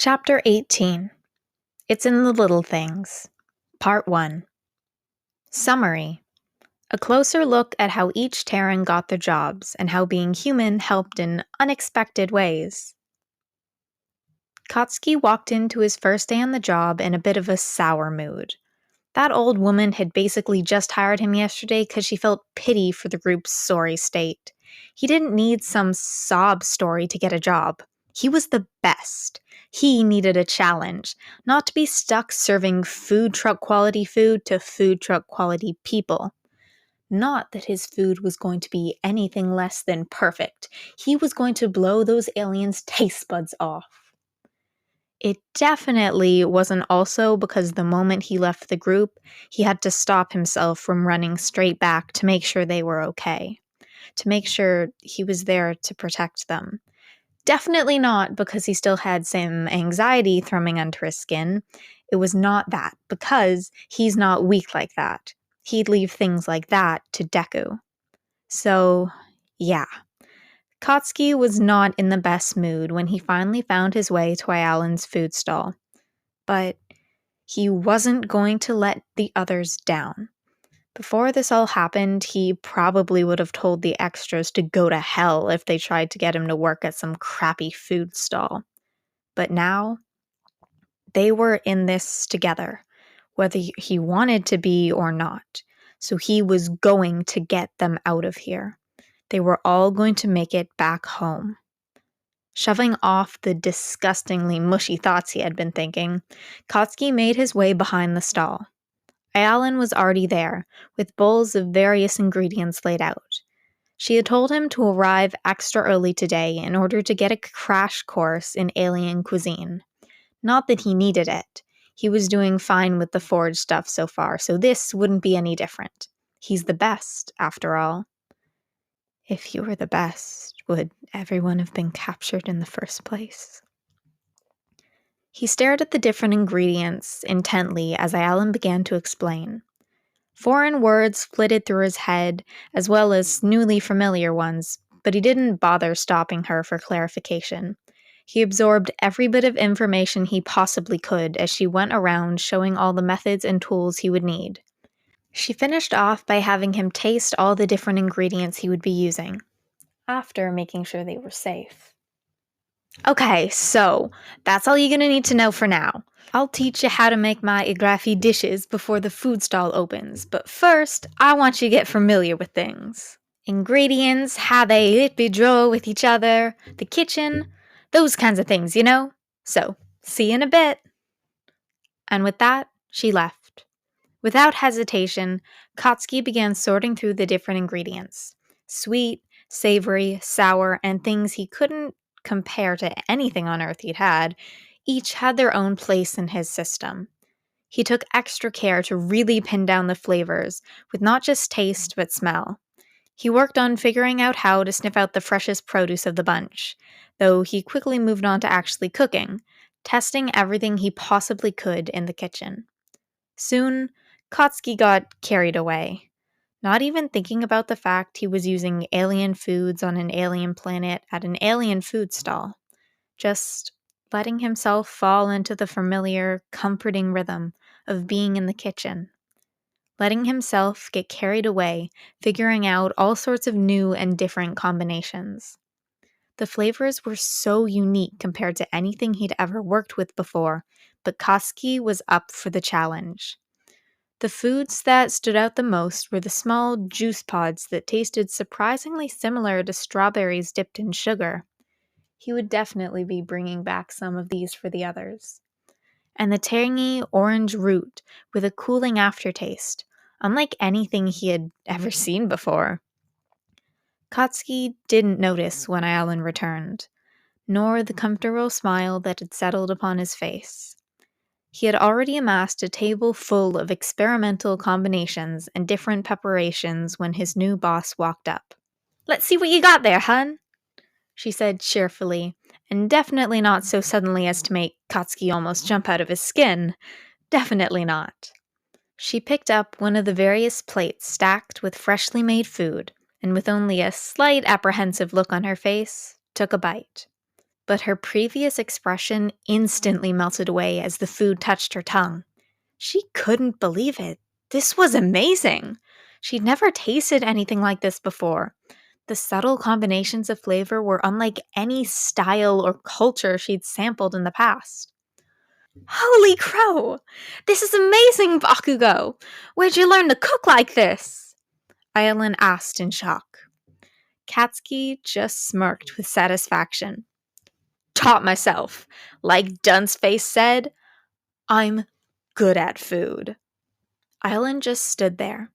Chapter 18. It's in the Little Things. Part 1. Summary. A closer look at how each Terran got their jobs and how being human helped in unexpected ways. Katsuki walked into his first day on the job in a bit of a sour mood. That old woman had basically just hired him yesterday because she felt pity for the group's sorry state. He didn't need some sob story to get a job. He was the best. He needed a challenge, not to be stuck serving food truck quality food to food truck quality people. Not that his food was going to be anything less than perfect. He was going to blow those aliens' taste buds off. It definitely wasn't also because the moment he left the group, he had to stop himself from running straight back to make sure they were okay. To make sure he was there to protect them. Definitely not because he still had some anxiety thrumming under his skin. It was not that, because he's not weak like that. He'd leave things like that to Deku. So, yeah. Katsuki was not in the best mood when he finally found his way to Ayalan's food stall. But he wasn't going to let the others down. Before this all happened, he probably would have told the extras to go to hell if they tried to get him to work at some crappy food stall. But now, they were in this together, whether he wanted to be or not. So he was going to get them out of here. They were all going to make it back home. Shoving off the disgustingly mushy thoughts he had been thinking, Katsuki made his way behind the stall. Ayalan was already there, with bowls of various ingredients laid out. She had told him to arrive extra early today in order to get a crash course in alien cuisine. Not that he needed it. He was doing fine with the forge stuff so far, so this wouldn't be any different. He's the best, after all. If you were the best, would everyone have been captured in the first place? He stared at the different ingredients intently as Ayalan began to explain. Foreign words flitted through his head, as well as newly familiar ones, but he didn't bother stopping her for clarification. He absorbed every bit of information he possibly could as she went around showing all the methods and tools he would need. She finished off by having him taste all the different ingredients he would be using, after making sure they were safe. Okay, so that's all you're gonna need to know for now. I'll teach you how to make my Igrafi dishes before the food stall opens, but first, I want you to get familiar with things. Ingredients, how they draw with each other, the kitchen, those kinds of things, you know? So, see you in a bit. And with that, she left. Without hesitation, Katsuki began sorting through the different ingredients. Sweet, savory, sour, and things he couldn't compare to anything on Earth he'd had, each had their own place in his system. He took extra care to really pin down the flavors, with not just taste but smell. He worked on figuring out how to sniff out the freshest produce of the bunch, though he quickly moved on to actually cooking, testing everything he possibly could in the kitchen. Soon, Katsuki got carried away, not even thinking about the fact he was using alien foods on an alien planet at an alien food stall, just letting himself fall into the familiar, comforting rhythm of being in the kitchen. Letting himself get carried away, figuring out all sorts of new and different combinations. The flavors were so unique compared to anything he'd ever worked with before, but Katsuki was up for the challenge. The foods that stood out the most were the small juice pods that tasted surprisingly similar to strawberries dipped in sugar. He would definitely be bringing back some of these for the others. And the tangy orange root with a cooling aftertaste, unlike anything he had ever seen before. Katsuki didn't notice when Ayalan returned, nor the comfortable smile that had settled upon his face. He had already amassed a table full of experimental combinations and different preparations when his new boss walked up. "Let's see what you got there, hun," she said cheerfully, and definitely not so suddenly as to make Katsuki almost jump out of his skin. Definitely not. She picked up one of the various plates stacked with freshly made food, and with only a slight apprehensive look on her face, took a bite. but her previous expression instantly melted away as the food touched her tongue. She couldn't believe it. This was amazing. She'd never tasted anything like this before. The subtle combinations of flavor were unlike any style or culture she'd sampled in the past. Holy crow! This is amazing, Bakugo! Where'd you learn to cook like this? Aylan asked in shock. Katsuki just smirked with satisfaction. Taught myself. Like Dunceface said, I'm good at food. Aylan just stood there,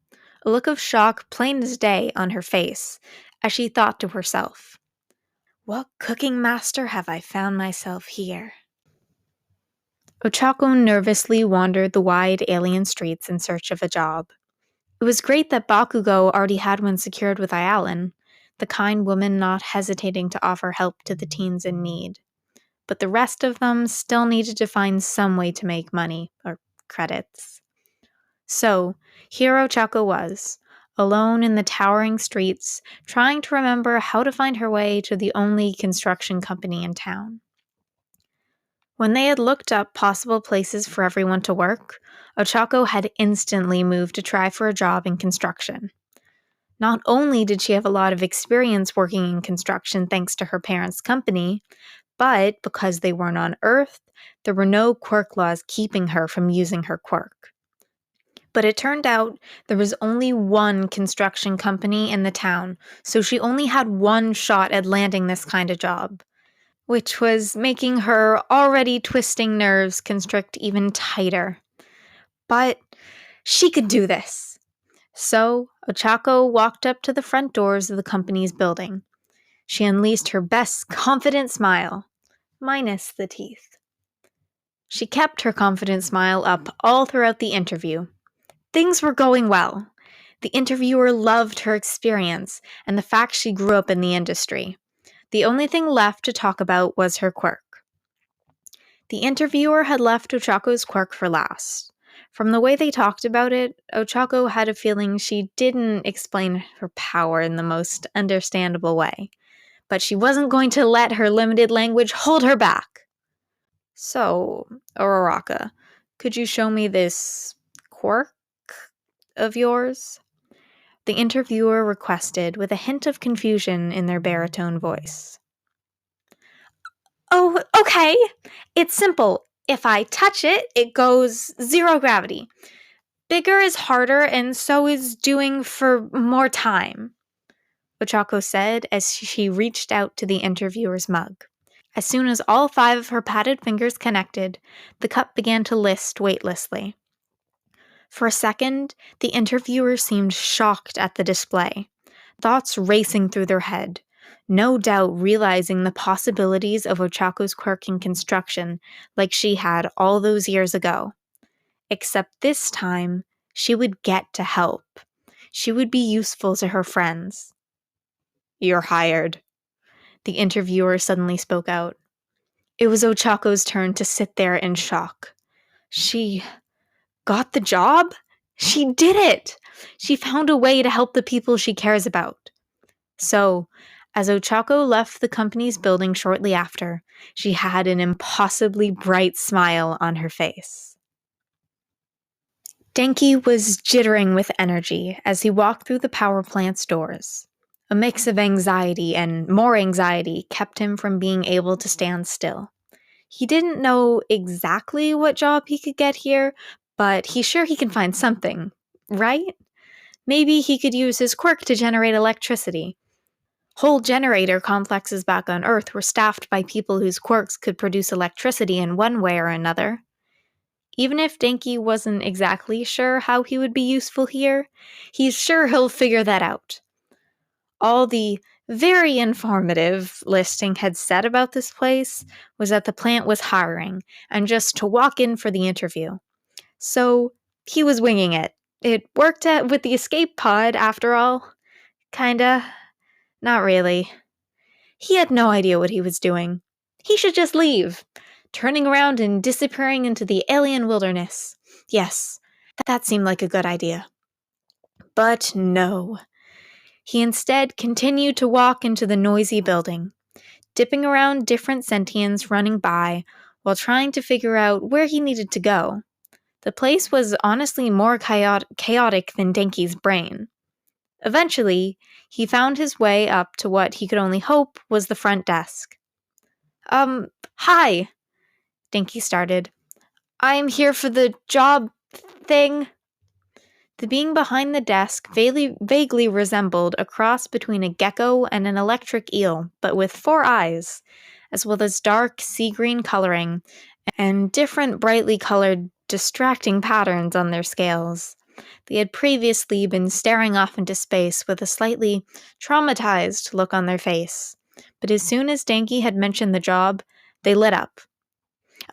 a look of shock plain as day on her face, as she thought to herself, what cooking master have I found myself here? Ochako nervously wandered the wide alien streets in search of a job. It was great that Bakugo already had one secured with Aylan, the kind woman not hesitating to offer help to the teens in need. But the rest of them still needed to find some way to make money, or credits. So, here Ochako was, alone in the towering streets, trying to remember how to find her way to the only construction company in town. When they had looked up possible places for everyone to work, Ochako had instantly moved to try for a job in construction. Not only did she have a lot of experience working in construction thanks to her parents' company, but because they weren't on Earth, there were no quirk laws keeping her from using her quirk. But it turned out there was only one construction company in the town, so she only had one shot at landing this kind of job, which was making her already twisting nerves constrict even tighter. But she could do this. So Ochako walked up to the front doors of the company's building. She unleashed her best confident smile, minus the teeth. She kept her confident smile up all throughout the interview. Things were going well. The interviewer loved her experience and the fact she grew up in the industry. The only thing left to talk about was her quirk. The interviewer had left Ochako's quirk for last. From the way they talked about it, Ochako had a feeling she didn't explain her power in the most understandable way. But she wasn't going to let her limited language hold her back. So, Uraraka, could you show me this quirk of yours? The interviewer requested with a hint of confusion in their baritone voice. Oh, okay. It's simple. If I touch it, it goes 0 gravity. Bigger is harder, and so is doing for more time, Ochako said as she reached out to the interviewer's mug. As soon as all 5 of her padded fingers connected, the cup began to list weightlessly. For a second, the interviewer seemed shocked at the display, thoughts racing through their head, no doubt realizing the possibilities of Ochako's quirk in construction like she had all those years ago. Except this time, she would get to help. She would be useful to her friends. You're hired, the interviewer suddenly spoke out. It was Ochako's turn to sit there in shock. She got the job? She did it! She found a way to help the people she cares about. So, as Ochako left the company's building shortly after, she had an impossibly bright smile on her face. Denki was jittering with energy as he walked through the power plant's doors. A mix of anxiety and more anxiety kept him from being able to stand still. He didn't know exactly what job he could get here, but he's sure he can find something, right? Maybe he could use his quirk to generate electricity. Whole generator complexes back on Earth were staffed by people whose quirks could produce electricity in one way or another. Even if Denki wasn't exactly sure how he would be useful here, he's sure he'll figure that out. All the very informative listing had said about this place was that the plant was hiring, and just to walk in for the interview. So he was winging it. It worked out with the escape pod, after all. Kinda. Not really. He had no idea what he was doing. He should just leave, turning around and disappearing into the alien wilderness. Yes, that seemed like a good idea. But no. He instead continued to walk into the noisy building. dipping around different sentients running by while trying to figure out where he needed to go. The place was honestly more chaotic than Denki's brain. Eventually, he found his way up to what he could only hope was the front desk. Hi, Denki started. I'm here for the job thing. The being behind the desk vaguely resembled a cross between a gecko and an electric eel, but with 4 eyes, as well as dark sea-green coloring and different brightly colored, distracting patterns on their scales. They had previously been staring off into space with a slightly traumatized look on their face, but as soon as Denki had mentioned the job, they lit up.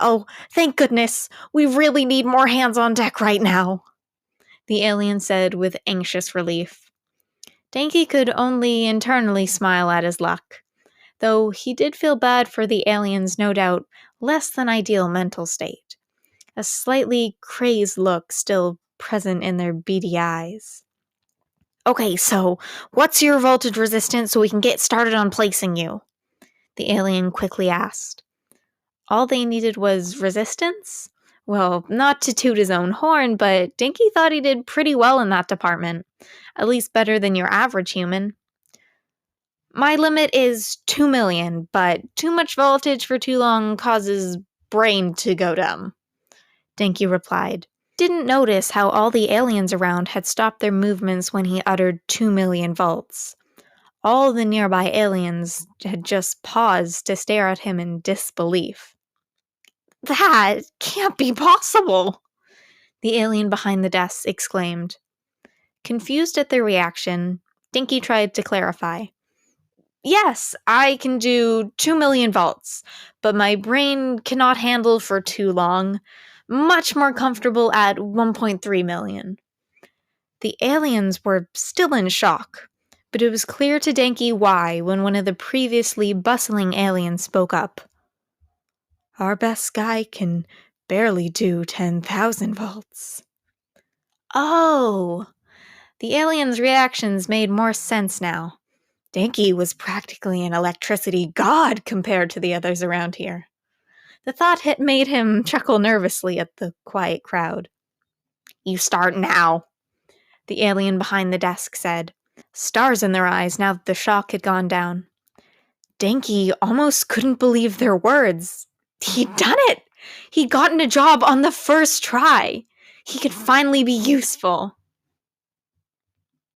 Oh, thank goodness! We really need more hands on deck right now, the alien said with anxious relief. Denki could only internally smile at his luck, though he did feel bad for the alien's no doubt less than ideal mental state, a slightly crazed look still present in their beady eyes. Okay, so what's your voltage resistance so we can get started on placing you? The alien quickly asked. All they needed was resistance? Well, not to toot his own horn, but Dinky thought he did pretty well in that department. At least better than your average human. My limit is 2 million, but too much voltage for too long causes brain to go dumb, Dinky replied. Didn't notice how all the aliens around had stopped their movements when he uttered 2 million volts. All the nearby aliens had just paused to stare at him in disbelief. That can't be possible, the alien behind the desk exclaimed. Confused at their reaction, Dinky tried to clarify. Yes, I can do 2 million volts, but my brain cannot handle for too long. Much more comfortable at 1.3 million. The aliens were still in shock, but it was clear to Denki why when one of the previously bustling aliens spoke up. Our best guy can barely do 10,000 volts. Oh! The aliens' reactions made more sense now. Denki was practically an electricity god compared to the others around here. The thought had made him chuckle nervously at the quiet crowd. You start now, the alien behind the desk said, stars in their eyes now that the shock had gone down. Denki almost couldn't believe their words. He'd done it! He'd gotten a job on the first try! He could finally be useful!